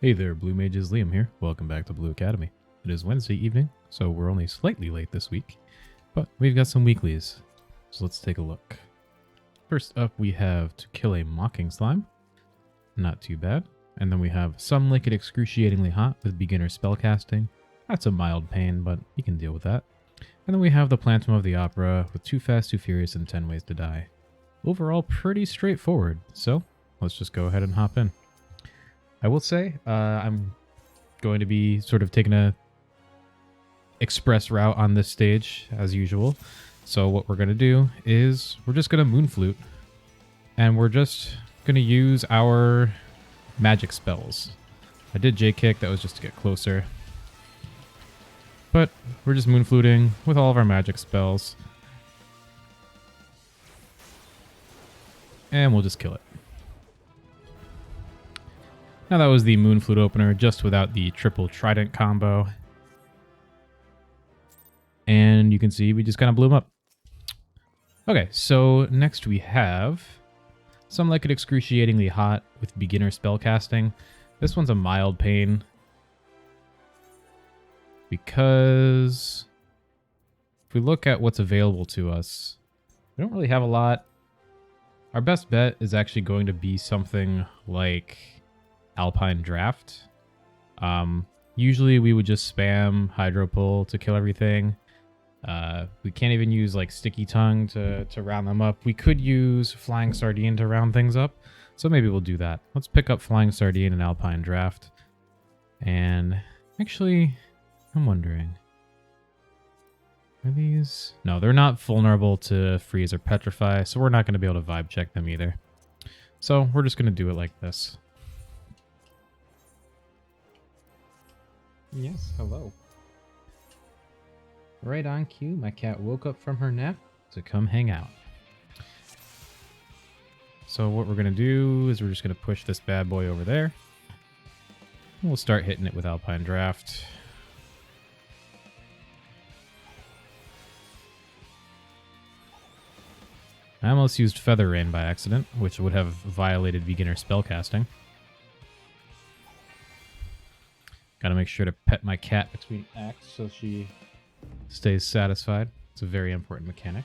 Hey there, Blue Mages, Liam here. Welcome back to Blue Academy. It is Wednesday evening, so we're only slightly late this week, but we've got some weeklies, so let's take a look. First up, we have To Kill a Mockingslime. Not too bad. And then we have Some Like It Excruciatingly Hot with beginner spellcasting. That's a mild pain, but you can deal with that. And then we have the Phantom of the Opera with Too Fast, Too Furious, and 10 Ways to Die. Overall, pretty straightforward, so let's just go ahead and hop in. I will say, I'm going to be sort of taking a express route on this stage, as usual. So what we're going to do is we're just going to Moonflute, and we're just going to use our magic spells. I did J-Kick, that was just to get closer. But we're just Moonfluting with all of our magic spells. And we'll just kill it. Now that was the Moonflute opener, just without the triple trident combo. And you can see we just kind of blew him up. Okay, so next we have Some Like It Excruciatingly Hot with beginner spellcasting. This one's a mild pain, because if we look at what's available to us, we don't really have a lot. Our best bet is actually going to be something like Alpine Draft. Usually we would just spam Hydro Pull to kill everything. We can't even use like Sticky Tongue to round them up. We could use Flying Sardine to round things up, so maybe we'll do that. Let's pick up Flying Sardine and Alpine Draft. And actually, I'm wondering, are these? No, they're not vulnerable to freeze or petrify, so we're not going to be able to vibe check them either. So we're just going to do it like this. Yes, hello. Right on cue, my cat woke up from her nap to come hang out. So what we're going to do is we're just going to push this bad boy over there. We'll start hitting it with Alpine Draft. I almost used Feather Rain by accident, which would have violated beginner spellcasting. Gotta make sure to pet my cat between acts so she stays satisfied. It's a very important mechanic.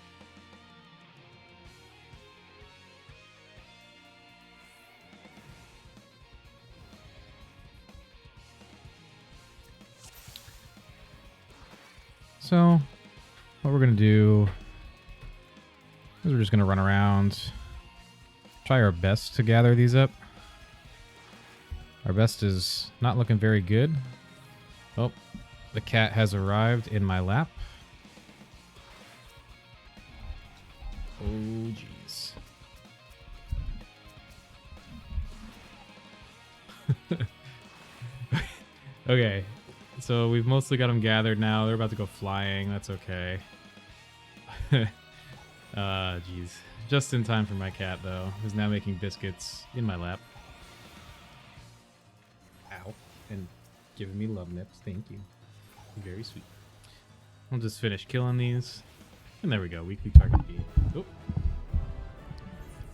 So, what we're going to do is we're just going to run around, try our best to gather these up. Our best is not looking very good. Oh, the cat has arrived in my lap. Oh, jeez. Okay, so we've mostly got them gathered now. They're about to go flying. That's okay. Jeez. Just in time for my cat, though, who's now making biscuits in my lap. Ow. And giving me love nips. Thank you. Very sweet. I'll just finish killing these. And there we go. Weekly target B. Oh.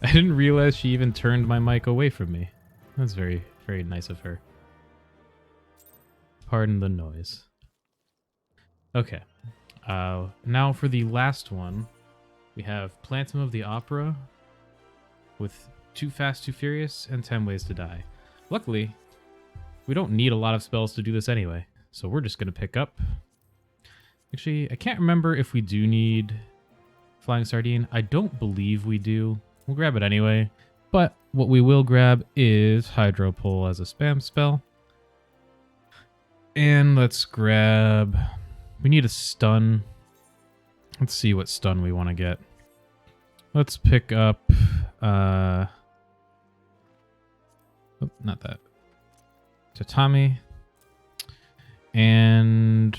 I didn't realize she even turned my mic away from me. That's very, very nice of her. Pardon the noise. Okay. Now for the last one, we have Phantom of the Opera with Too Fast, Too Furious, and 10 Ways to Die. Luckily, we don't need a lot of spells to do this anyway, so we're just going to pick up. Actually, I can't remember if we do need Flying Sardine. I don't believe we do. We'll grab it anyway, but what we will grab is Hydro Pull as a spam spell. And let's grab... We need a stun. Let's see what stun we want to get. Let's pick up... Oh, not that. Tatami. And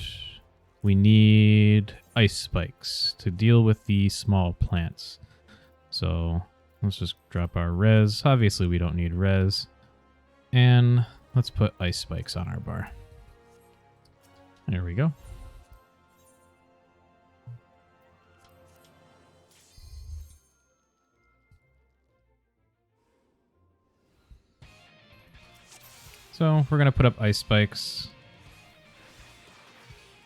we need ice spikes to deal with the small plants. So let's just drop our res. Obviously we don't need res. And let's put ice spikes on our bar. There we go. So we're going to put up ice spikes.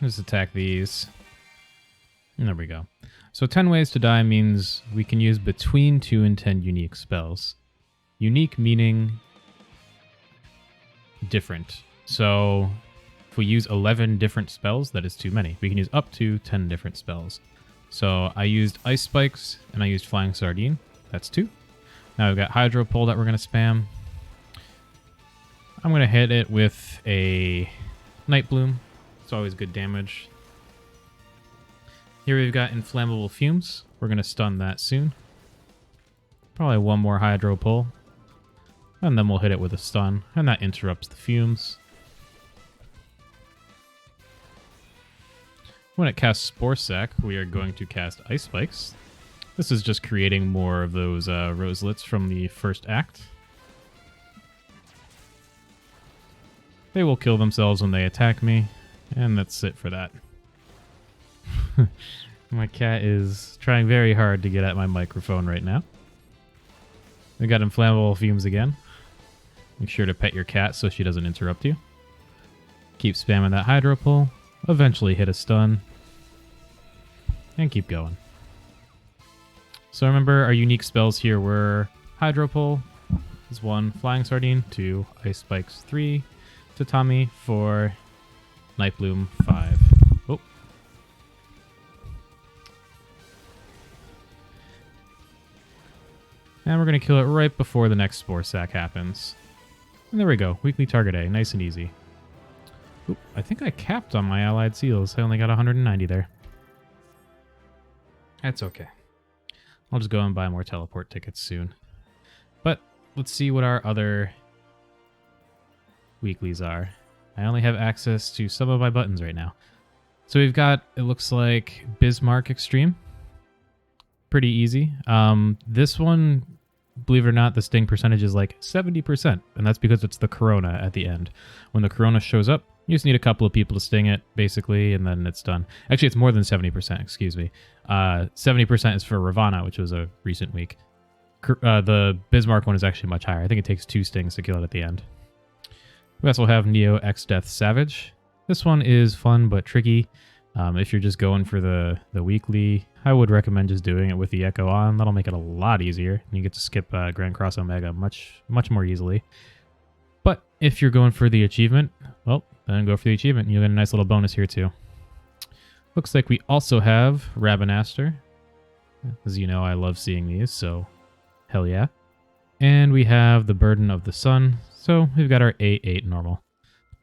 Just attack these. And there we go. So 10 ways to die means we can use between 2 and 10 unique spells. Unique meaning different. So if we use 11 different spells, that is too many. We can use up to 10 different spells. So I used Ice Spikes and I used Flying Sardine. That's 2. Now we've got Hydro Pole that we're going to spam. I'm going to hit it with a Night Bloom. It's always good damage. Here we've got Inflammable Fumes. We're going to stun that soon. Probably one more Hydro Pole. And then we'll hit it with a stun. And that interrupts the fumes. When it casts Spore Sac, we are going to cast Ice Spikes. This is just creating more of those roselets from the first act. They will kill themselves when they attack me, and that's it for that. My cat is trying very hard to get at my microphone right now. We got Inflammable Fumes again. Make sure to pet your cat so she doesn't interrupt you. Keep spamming that Hydro Pole. Eventually hit a stun. And keep going. So remember, our unique spells here were Hydro Pole is 1, Flying Sardine 2, Ice Spikes 3, Tatami 4, Night Bloom 5. Oh. And we're going to kill it right before the next Spore Sac happens. And there we go. Weekly target A. Nice and easy. Oop, I think I capped on my allied seals. I only got 190 there. That's okay. I'll just go and buy more teleport tickets soon. But let's see what our other weeklies are. I only have access to some of my buttons right now. So we've got, it looks like, Bismarck Extreme. Pretty easy. This one, believe it or not, the sting percentage is like 70%. And that's because it's the Corona at the end. When the Corona shows up, you just need a couple of people to sting it, basically, and then it's done. Actually, it's more than 70%, excuse me. 70% is for Ravana, which was a recent week. The Bismarck one is actually much higher. I think it takes 2 stings to kill it at the end. We also have Neo X Death Savage. This one is fun but tricky. If you're just going for the weekly, I would recommend just doing it with the Echo on. That'll make it a lot easier. And you get to skip Grand Cross Omega much more easily. But if you're going for the achievement, well, then go for the achievement. You'll get a nice little bonus here too. Looks like we also have Rabinaster. As you know, I love seeing these, so hell yeah. And we have the Burden of the Sun. So we've got our A8 normal.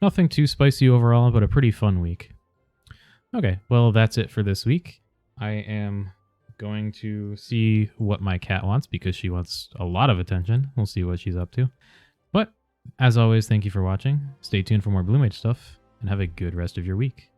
Nothing too spicy overall, but a pretty fun week. Okay, well, that's it for this week. I am going to see what my cat wants because she wants a lot of attention. We'll see what she's up to. But as always, thank you for watching. Stay tuned for more Blue Mage stuff, and have a good rest of your week.